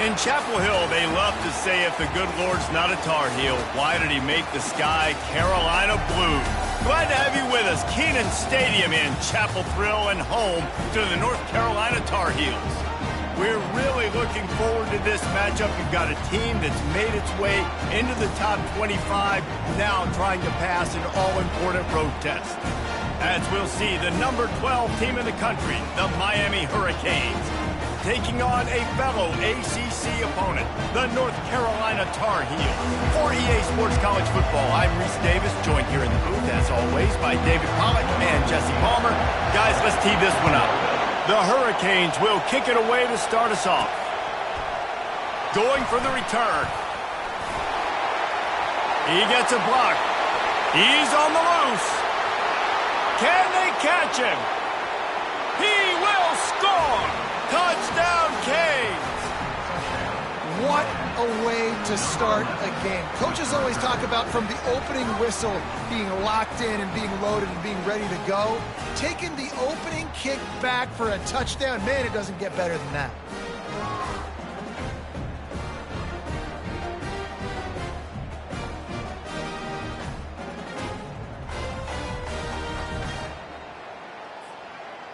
In Chapel Hill, they love to say if the good Lord's not a Tar Heel, why did he make the sky Carolina blue? Glad to have you with us. Kenan Stadium in Chapel Thrill and home to the North Carolina Tar Heels. We're really looking forward to this matchup. You've got a team that's made its way into the top 25, now trying to pass an all-important road test. As we'll see, the number 12 team in the country, the Miami Hurricanes, taking on a fellow ACC opponent, the North Carolina Tar Heels. For EA Sports College Football, I'm Reese Davis, joined here in the booth, as always, by David Pollack and Jesse Palmer. Guys, let's tee this one up. The Hurricanes will kick it away to start us off. Going for the return. He gets a block. He's on the loose. Can they catch him? He will score! Touchdown, Canes! What a way to start a game. Coaches always talk about from the opening whistle being locked in and being loaded and being ready to go. Taking the opening kick back for a touchdown, man, it doesn't get better than that.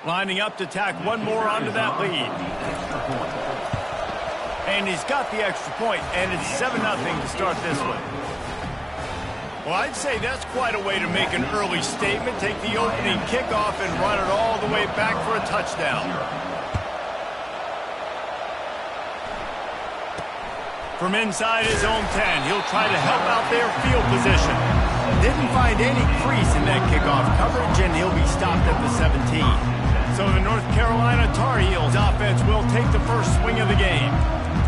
Lining up to tack one more onto that lead. And he's got the extra point, and it's 7-0 to start this one. Well, I'd say that's quite a way to make an early statement. Take the opening kickoff and run it all the way back for a touchdown. From inside his own 10, he'll try to help out their field position. Didn't find any crease in that kickoff coverage, and he'll be stopped at the 17. So the North Carolina Tar Heels offense will take the first swing of the game.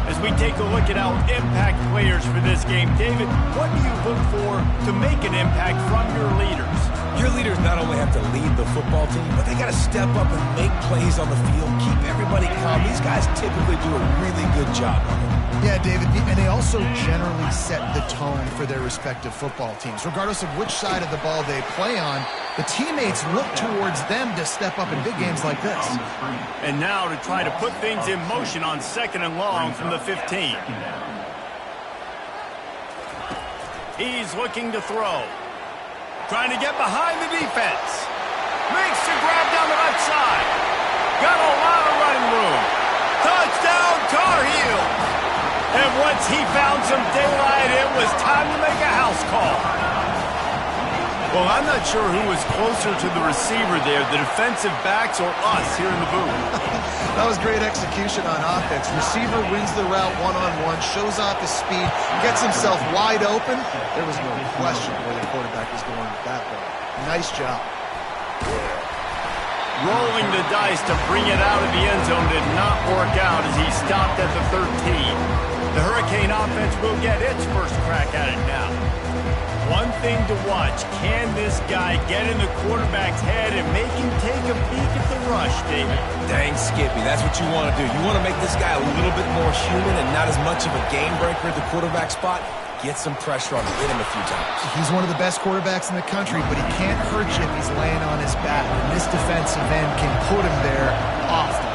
As we take a look at our impact players for this game, David, what do you look for to make an impact from your leaders? Your leaders not only have to lead the football team, but they got to step up and make plays on the field, keep everybody calm. These guys typically do a really good job of it. Yeah, David, and they also generally set the tone for their respective football teams. Regardless of which side of the ball they play on, the teammates look towards them to step up in big games like this. And now to try to put things in motion on 2nd and long from the 15. He's looking to throw. Trying to get behind the defense. Makes the grab down the left side. Got a lot of running room. Touchdown, Tar Heels! And once he found some daylight, it was time to make a house call. Well, I'm not sure who was closer to the receiver there, the defensive backs or us here in the booth. That was great execution on offense. Receiver wins the route one-on-one, shows off his speed, gets himself wide open. There was no question where the quarterback was going with that ball. Nice job. Rolling the dice to bring it out of the end zone did not work out as he stopped at the 13. The Hurricane offense will get its first crack at it now. One thing to watch, can this guy get in the quarterback's head and make him take a peek at the rush, David? Dang, Skippy, that's what you want to do. You want to make this guy a little bit more human and not as much of a game breaker at the quarterback spot. Get some pressure on him, hit him a few times. He's one of the best quarterbacks in the country, but he can't hurt you if he's laying on his back. And this defensive end can put him there often.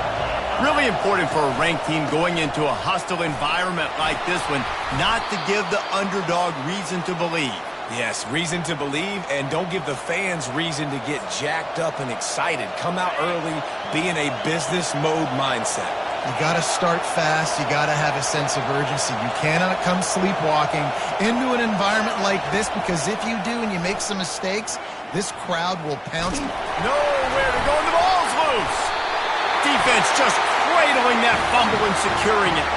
Really important for a ranked team going into a hostile environment like this one, not to give the underdog reason to believe. Yes, reason to believe, and don't give the fans reason to get jacked up and excited. Come out early, be in a business mode mindset. You got to start fast. You got to have a sense of urgency. You cannot come sleepwalking into an environment like this, because if you do and you make some mistakes, this crowd will pounce. Nowhere to go, and the ball's loose. Defense just cradling that fumble and securing it.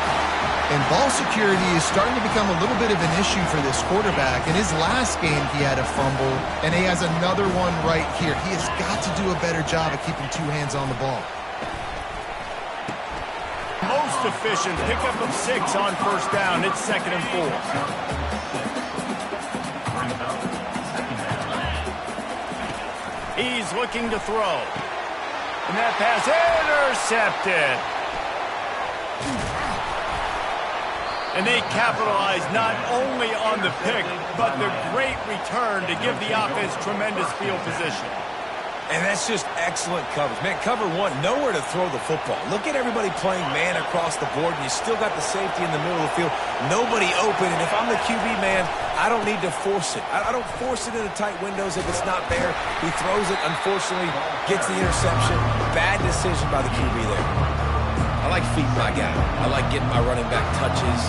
And ball security is starting to become a little bit of an issue for this quarterback. In his last game, he had a fumble, and he has another one right here. He has got to do a better job of keeping two hands on the ball. Most efficient pickup of 6 on first down. It's 2nd and 4. He's looking to throw. And that pass intercepted. And they capitalize not only on the pick, but the great return to give the offense tremendous field position. And that's just excellent coverage. Man, cover one, nowhere to throw the football. Look at everybody playing man across the board, and you still got the safety in the middle of the field. Nobody open, and if I'm the QB, man, I don't need to force it. I don't force it into tight windows if it's not there. He throws it, unfortunately, gets the interception. Bad decision by the QB there. I like feeding my guy. I like getting my running back touches,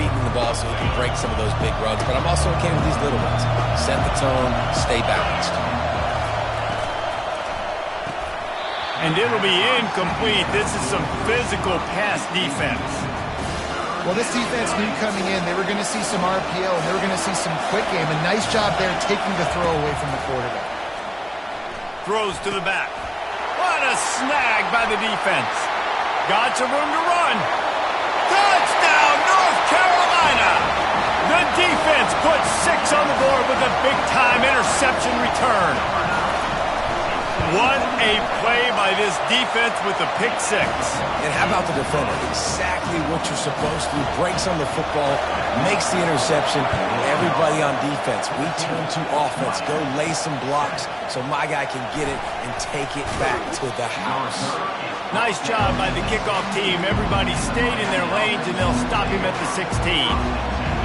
feeding the ball so he can break some of those big runs, but I'm also okay with these little ones. Set the tone, stay balanced. And it'll be incomplete. This is some physical pass defense. Well, this defense knew coming in they were going to see some RPO and they were going to see some quick game. A nice job there taking the throw away from the quarterback. Throws to the back. What a snag by the defense. Got some room to run. Touchdown, North Carolina! The defense puts 6 on the board with a big-time interception return. What a play by this defense with the pick 6. And how about the defender? Exactly what you're supposed to do. Breaks on the football, makes the interception. Everybody on defense, we turn to offense. Go lay some blocks so my guy can get it and take it back to the house. Nice job by the kickoff team. Everybody stayed in their lanes, and they'll stop him at the 16.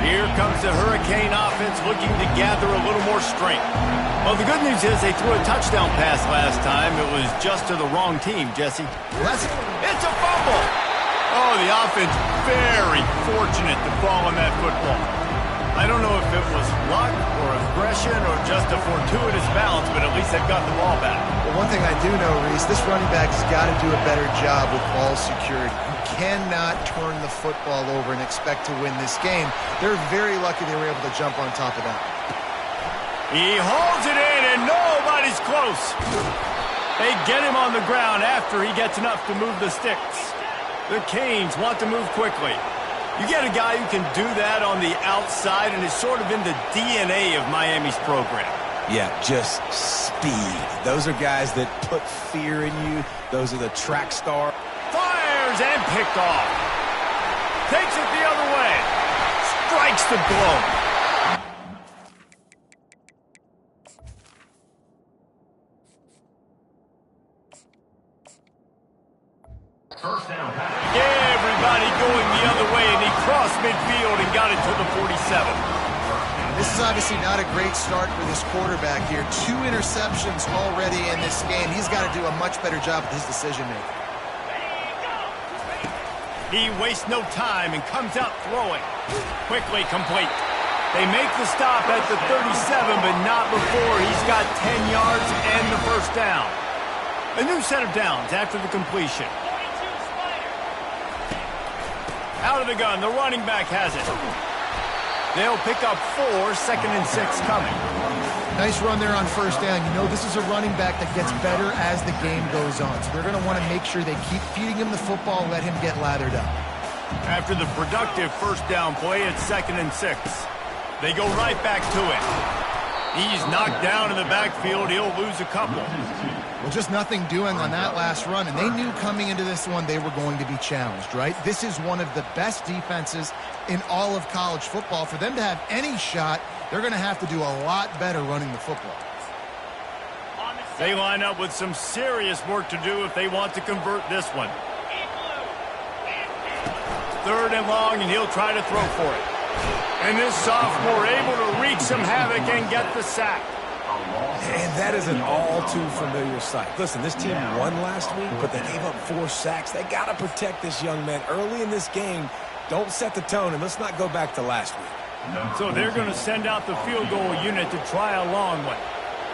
Here comes the Hurricane offense looking to gather a little more strength. Well, the good news is they threw a touchdown pass last time. It was just to the wrong team, Jesse. It's a fumble. Oh, the offense very fortunate to fall on that football. I don't know if it was luck or aggression or just a fortuitous bounce, but at least they've got the ball back. Well, one thing I do know, Reese, this running back has got to do a better job with ball security. You cannot turn the football over and expect to win this game. They're very lucky they were able to jump on top of that. He holds it in, and nobody's close. They get him on the ground after he gets enough to move the sticks. The Canes want to move quickly. You get a guy who can do that on the outside, and it's sort of in the DNA of Miami's program. Yeah, just speed. Those are guys that put fear in you. Those are the track stars. Fires and picked off. Takes it the other way. Strikes the blow. Everybody going the other way, and he crossed midfield and got it to the 47. This is obviously not a great start for this quarterback here. 2 interceptions already in this game. He's got to do a much better job with his decision-making. He wastes no time and comes out throwing. Quickly complete. They make the stop at the 37, but not before he's got 10 yards and the first down. A new set of downs after the completion. Out of the gun, the running back has it. They'll pick up 4, 2nd and 6 coming. Nice run there on first down. You know, this is a running back that gets better as the game goes on. So they're going to want to make sure they keep feeding him the football, let him get lathered up. After the productive first down play, it's 2nd and 6. They go right back to it. He's knocked down in the backfield. He'll lose a couple. Well, just nothing doing on that last run, and they knew coming into this one they were going to be challenged, right? This is one of the best defenses in all of college football. For them to have any shot, they're going to have to do a lot better running the football. They line up with some serious work to do if they want to convert this one. 3rd and long, and he'll try to throw for it. And this sophomore able to wreak some havoc and get the sack. And that is an all-too-familiar sight. Listen, this team won last week, but they gave up 4 sacks. They got to protect this young man early in this game. Don't set the tone, and let's not go back to last week. So they're going to send out the field goal unit to try a long one.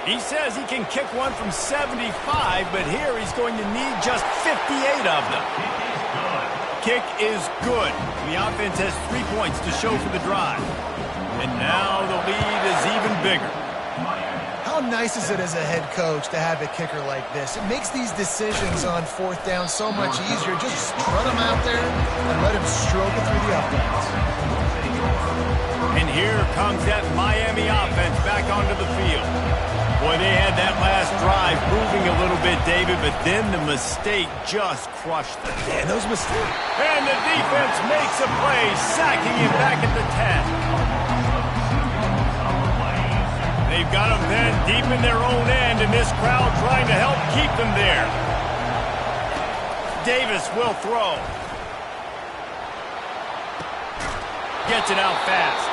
He says he can kick one from 75, but here he's going to need just 58 of them. Kick is good. The offense has 3 points to show for the drive. And now the lead is even bigger. How nice is it as a head coach to have a kicker like this? It makes these decisions on 4th down so much easier. Just strut him out there and let him stroke it through the uprights. And here comes that Miami offense back onto the field. Boy, they had that last drive moving a little bit, David, but then the mistake just crushed them. Yeah, those mistakes. And the defense makes a play, sacking him back at the 10. They've got them then deep in their own end, and this crowd trying to help keep them there. Davis will throw. Gets it out fast.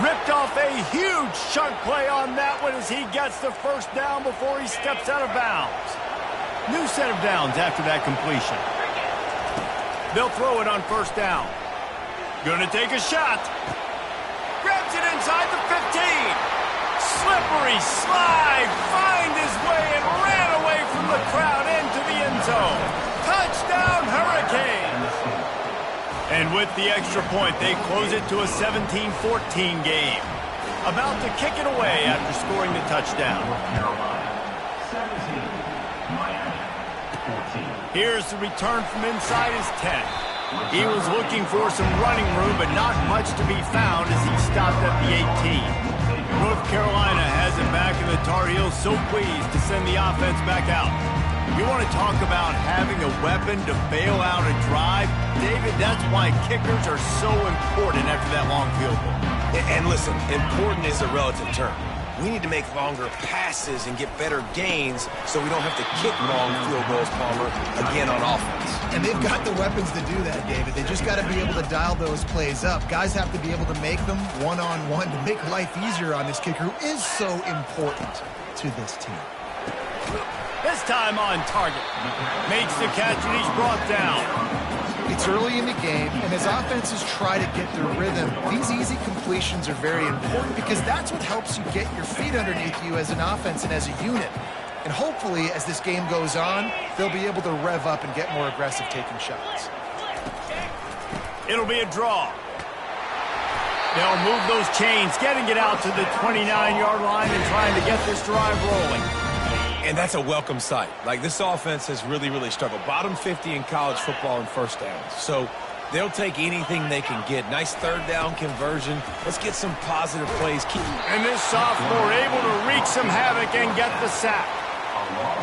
Ripped off a huge chunk play on that one as he gets the first down before he steps out of bounds. New set of downs after that completion. They'll throw it on first down. Gonna take a shot. Grabs it inside the 15. Slippery slide. Find his way and ran away from the crowd into the end zone. Touchdown, Hurricanes. And with the extra point, they close it to a 17-14 game. About to kick it away after scoring the touchdown. Here's the return from inside his 10. He was looking for some running room, but not much to be found as he stopped at the 18. North Carolina has it back, and the Tar Heels so pleased to send the offense back out. You want to talk about having a weapon to bail out a drive? David, that's why kickers are so important after that long field goal. And listen, important is a relative term. We need to make longer passes and get better gains so we don't have to kick long field goals, Palmer, again on offense. And they've got the weapons to do that, David. They just got to be able to dial those plays up. Guys have to be able to make them one-on-one to make life easier on this kicker who is so important to this team. This time on target. Makes the catch and he's brought down. It's early in the game, and as offenses try to get their rhythm, these easy completions are very important because that's what helps you get your feet underneath you as an offense and as a unit. And hopefully, as this game goes on, they'll be able to rev up and get more aggressive taking shots. It'll be a draw. They'll move those chains, getting it out to the 29-yard line and trying to get this drive rolling. And that's a welcome sight. Like, this offense has really, really struggled. Bottom 50 in college football in first downs. So they'll take anything they can get. Nice third down conversion. Let's get some positive plays. And this sophomore able to wreak some havoc and get the sack.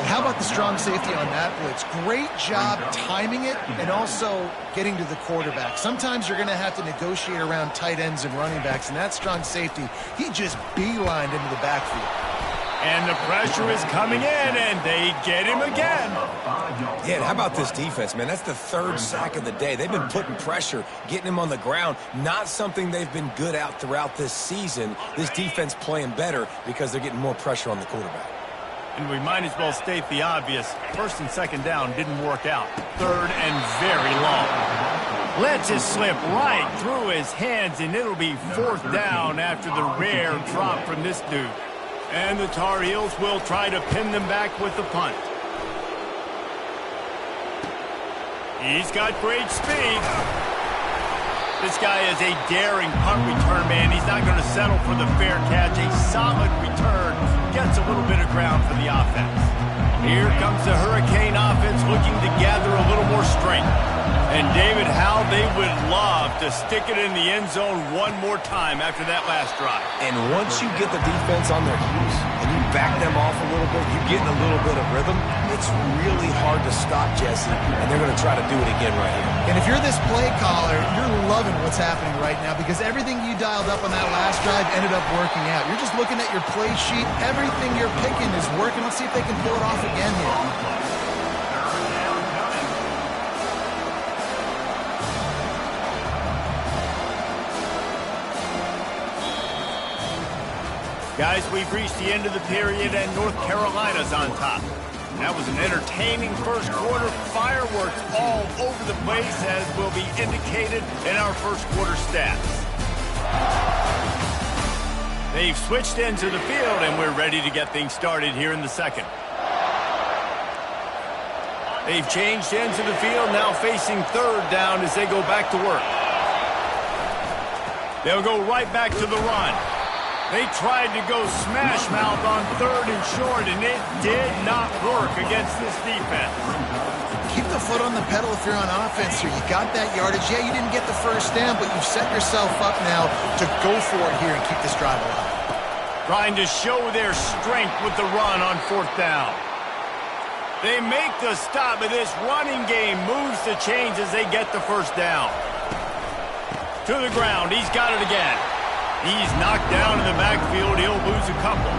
How about the strong safety on that blitz? Great job timing it and also getting to the quarterback. Sometimes you're going to have to negotiate around tight ends and running backs, and that strong safety, he just beelined into the backfield. And the pressure is coming in, and they get him again. Yeah, and how about this defense, man? That's the third sack of the day. They've been putting pressure, getting him on the ground. Not something they've been good at throughout this season. This defense playing better because they're getting more pressure on the quarterback. And we might as well state the obvious. First and second down didn't work out. Third and very long. Lets it slip right through his hands, and it'll be fourth down after the rare drop from this dude. And the Tar Heels will try to pin them back with the punt. He's got great speed. This guy is a daring punt return man. He's not going to settle for the fair catch. A solid return. Gets a little bit of ground for the offense. Here comes the Hurricane offense looking to gather a little more strength. And David, how they would love to stick it in the end zone one more time after that last drive. And once you get the defense on their heels and you back them off a little bit, you get in a little bit of rhythm, it's really hard to stop, Jesse, and they're going to try to do it again right here. And if you're this play caller, you're loving what's happening right now because everything you dialed up on that last drive ended up working out. You're just looking at your play sheet. Everything you're picking is working. Let's see if they can pull it off again here. Guys, we've reached the end of the period, and North Carolina's on top. That was an entertaining first quarter. Fireworks all over the place, as will be indicated in our first quarter stats. They've switched into the field, and we're ready to get things started here in the second. They've changed into the field, now facing third down as they go back to work. They'll go right back to the run. They tried to go smash mouth on third and short, and it did not work against this defense. Keep the foot on the pedal if you're on offense here. You got that yardage. Yeah, you didn't get the first down, but you've set yourself up now to go for it here and keep this drive alive. Trying to show their strength with the run on fourth down. They make the stop, but this running game moves the chains as they get the first down. To the ground. He's got it again. He's knocked down in the backfield. He'll lose a couple.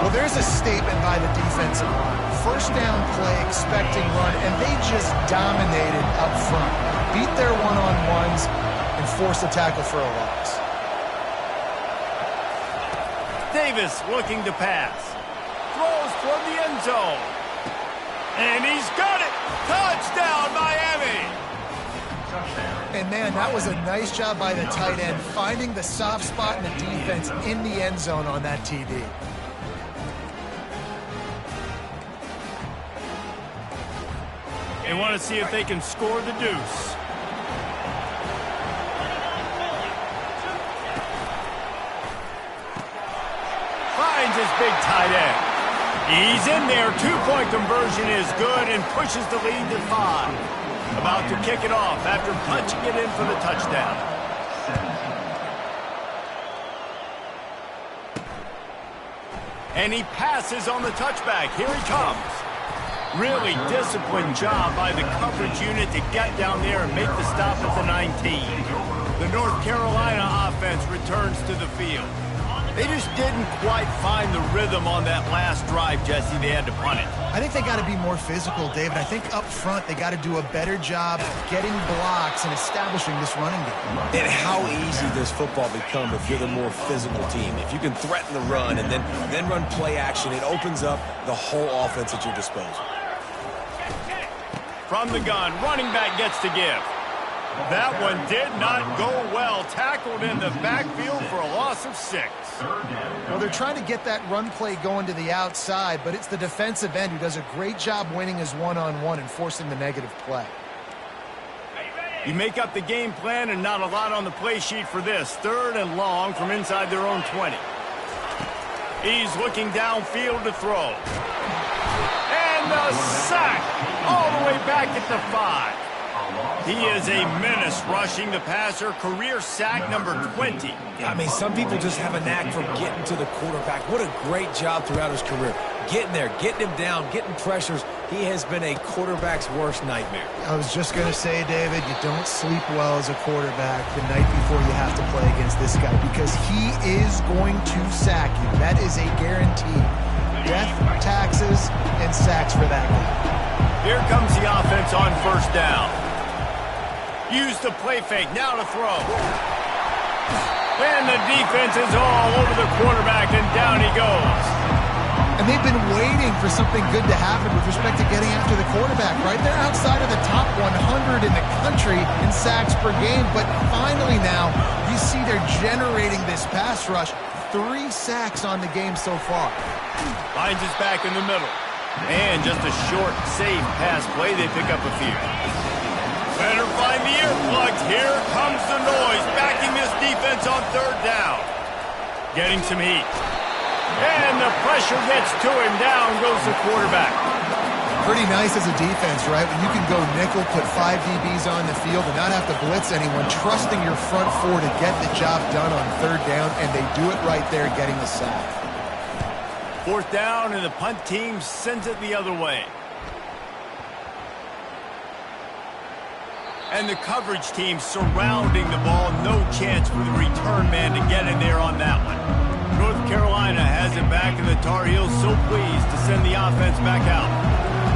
Well, there's a statement by the defensive line. First down play, expecting run, and they just dominated up front. Beat their one-on-ones and forced a tackle for a loss. Davis looking to pass. Throws toward the end zone. And he's got it! Touchdown, Miami! And, man, that was a nice job by the tight end, finding the soft spot in the defense in the end zone on that TD. They want to see if they can score the deuce. Finds his big tight end. He's in there. Two-point conversion is good and pushes the lead to 5. About to kick it off after punching it in for the touchdown. And he passes on the touchback. Here he comes. Really disciplined job by the coverage unit to get down there and make the stop at the 19. The North Carolina offense returns to the field. They just didn't quite find the rhythm on that last drive, Jesse. They had to punt it. I think they got to be more physical, David. I think up front they got to do a better job getting blocks and establishing this running game. And how easy does football become if you're the more physical team? If you can threaten the run and then run play action, it opens up the whole offense at your disposal. From the gun, running back gets to give. That one did not go well. Tackled in the backfield for a loss of 6. Well, they're trying to get that run play going to the outside, but it's the defensive end who does a great job winning his one-on-one and forcing the negative play. You make up the game plan and not a lot on the play sheet for this. 3rd and long from inside their own 20. He's looking downfield to throw. And the sack all the way back at the 5. He is a menace rushing the passer. Career sack number 20. I mean, some people just have a knack for getting to the quarterback. What a great job throughout his career. Getting there, getting him down, getting pressures. He has been a quarterback's worst nightmare. I was just going to say, David, you don't sleep well as a quarterback the night before you have to play against this guy because he is going to sack you. That is a guarantee. Death, taxes, and sacks for that guy. Here comes the offense on first down. Use the play fake, now to throw. And the defense is all over the quarterback, and down he goes. And they've been waiting for something good to happen with respect to getting after the quarterback, right? They're outside of the top 100 in the country in sacks per game, but finally now you see they're generating this pass rush. 3 sacks on the game so far. Finds his back in the middle. And just a short, safe pass play, they pick up a few. Better find the earplugs. Here comes the noise, backing this defense on 3rd down. Getting some heat. And the pressure gets to him. Down goes the quarterback. Pretty nice as a defense, right? When you can go nickel, put 5 DBs on the field and not have to blitz anyone, trusting your front 4 to get the job done on 3rd down, and they do it right there, getting the sack. 4th down, and the punt team sends it the other way. And the coverage team surrounding the ball. No chance for the return man to get in there on that one. North Carolina has it back, and the Tar Heels so pleased to send the offense back out.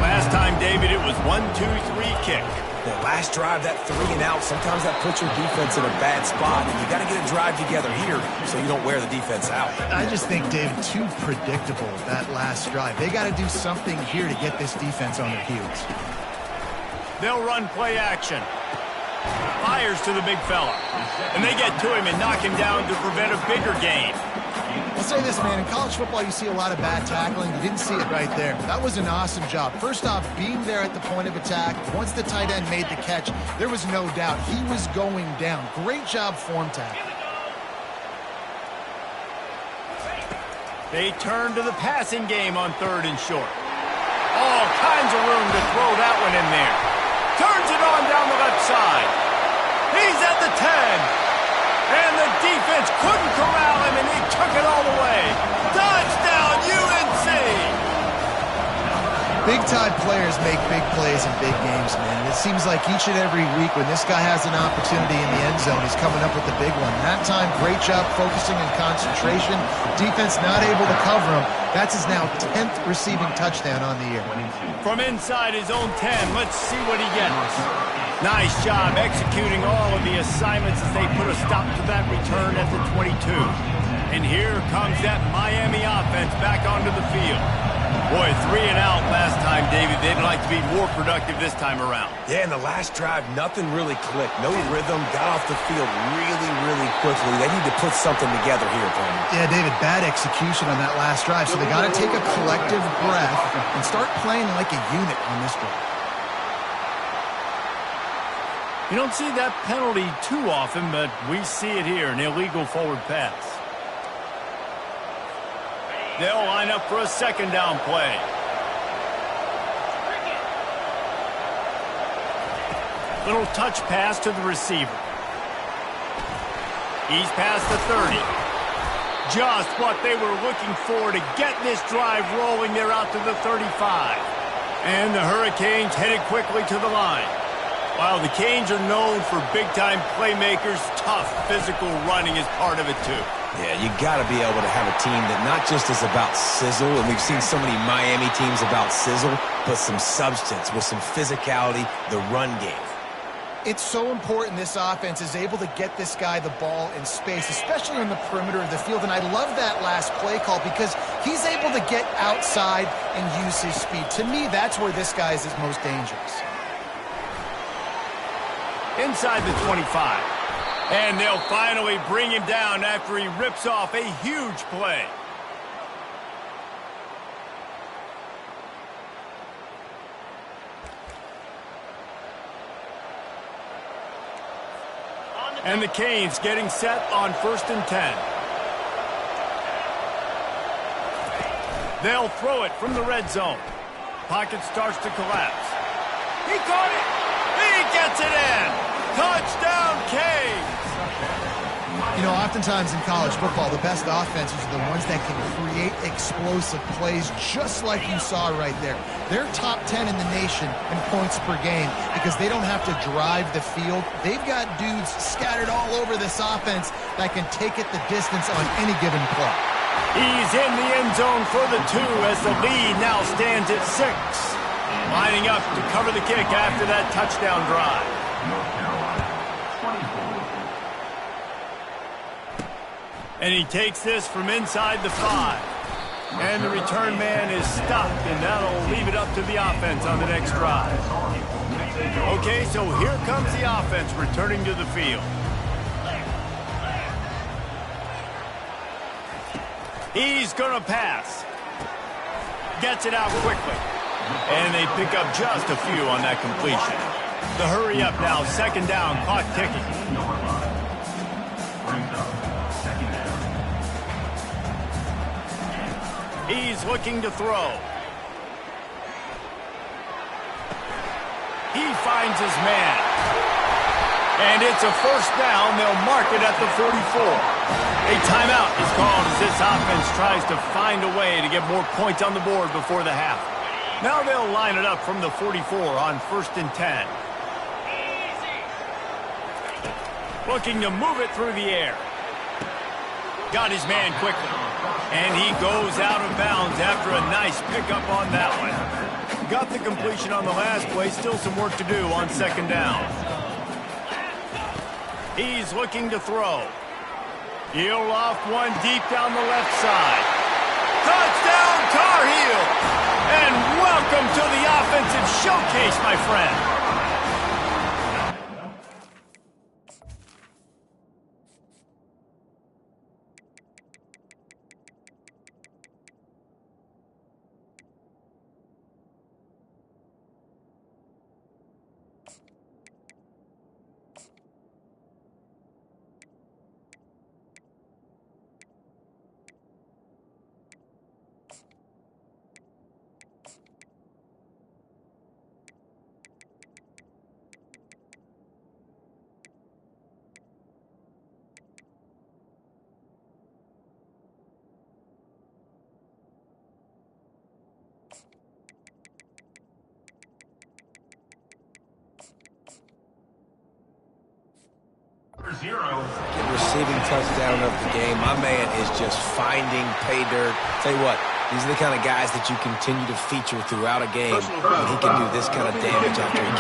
Last time, David, it was 1-2-3 kick. The last drive, that 3 and out, sometimes that puts your defense in a bad spot, and you got to get a drive together here so you don't wear the defense out. I just think, David, too predictable, that last drive. They got to do something here to get this defense on their heels. They'll run play action. Fires to the big fella. And they get to him and knock him down to prevent a bigger gain. I'll say this, man. In college football, you see a lot of bad tackling. You didn't see it right there. That was an awesome job. First off, being there at the point of attack. Once the tight end made the catch, there was no doubt he was going down. Great job form tackling. They turn to the passing game on 3rd and short. All kinds of room to throw that one in there. Turns it on down the left side. He's at the 10. And the defense couldn't corral him, and he took it all the way. Touchdown, UNC! Big-time players make big plays in big games, man. And it seems like each and every week when this guy has an opportunity in the end zone, he's coming up with the big one. That time, great job focusing and concentration. Defense not able to cover him. That's his now 10th receiving touchdown on the year. From inside his own 10, let's see what he gets. Nice job executing all of the assignments as they put a stop to that return at the 22. And here comes that Miami offense back onto the field. Boy, 3 and out last time, David. They'd like to be more productive this time around. Yeah, in the last drive, nothing really clicked. No rhythm, got off the field really quickly. They need to put something together here, Brandon. Yeah, David, bad execution on that last drive. So they got to take a collective breath and start playing like a unit on this drive. You don't see that penalty too often, but we see it here, an illegal forward pass. They'll line up for a second down play. Little touch pass to the receiver. He's past the 30. Just what they were looking for to get this drive rolling. They're out to the 35. And the Hurricanes headed quickly to the line. While the Canes are known for big-time playmakers, tough physical running is part of it too. Yeah, you got to be able to have a team that not just is about sizzle, and we've seen so many Miami teams about sizzle, but some substance with some physicality, the run game. It's so important this offense is able to get this guy the ball in space, especially on the perimeter of the field. And I love that last play call because he's able to get outside and use his speed. To me, that's where this guy is his most dangerous. Inside the 25. And they'll finally bring him down after he rips off a huge play. And the Canes getting set on 1st and 10. They'll throw it from the red zone. Pocket starts to collapse. He caught it! He gets it in! Touchdown, Canes! You know, oftentimes in college football, the best offenses are the ones that can create explosive plays just like you saw right there. They're top 10 in the nation in points per game because they don't have to drive the field. They've got dudes scattered all over this offense that can take it the distance on any given play. He's in the end zone for the 2 as the lead now stands at 6. Lining up to cover the kick after that touchdown drive. And he takes this from inside the 5. And the return man is stopped, and that'll leave it up to the offense on the next drive. Okay, so here comes the offense returning to the field. He's going to pass. Gets it out quickly. And they pick up just a few on that completion. The hurry up now, 2nd down, clock ticking. He's looking to throw. He finds his man. And it's a 1st down. They'll mark it at the 44. A timeout is called as this offense tries to find a way to get more points on the board before the half. Now they'll line it up from the 44 on 1st and 10. Looking to move it through the air. Got his man quickly. And he goes out of bounds after a nice pickup on that one. Got the completion on the last play. Still some work to do on 2nd down. He's looking to throw. He'll loft one deep down the left side. Touchdown, Tar Heel! And welcome to the offensive showcase, my friend. Receiving touchdown of the game. My man is just finding pay dirt. Tell you what, these are the kind of guys that you continue to feature throughout a game, and he can do this kind of damage after he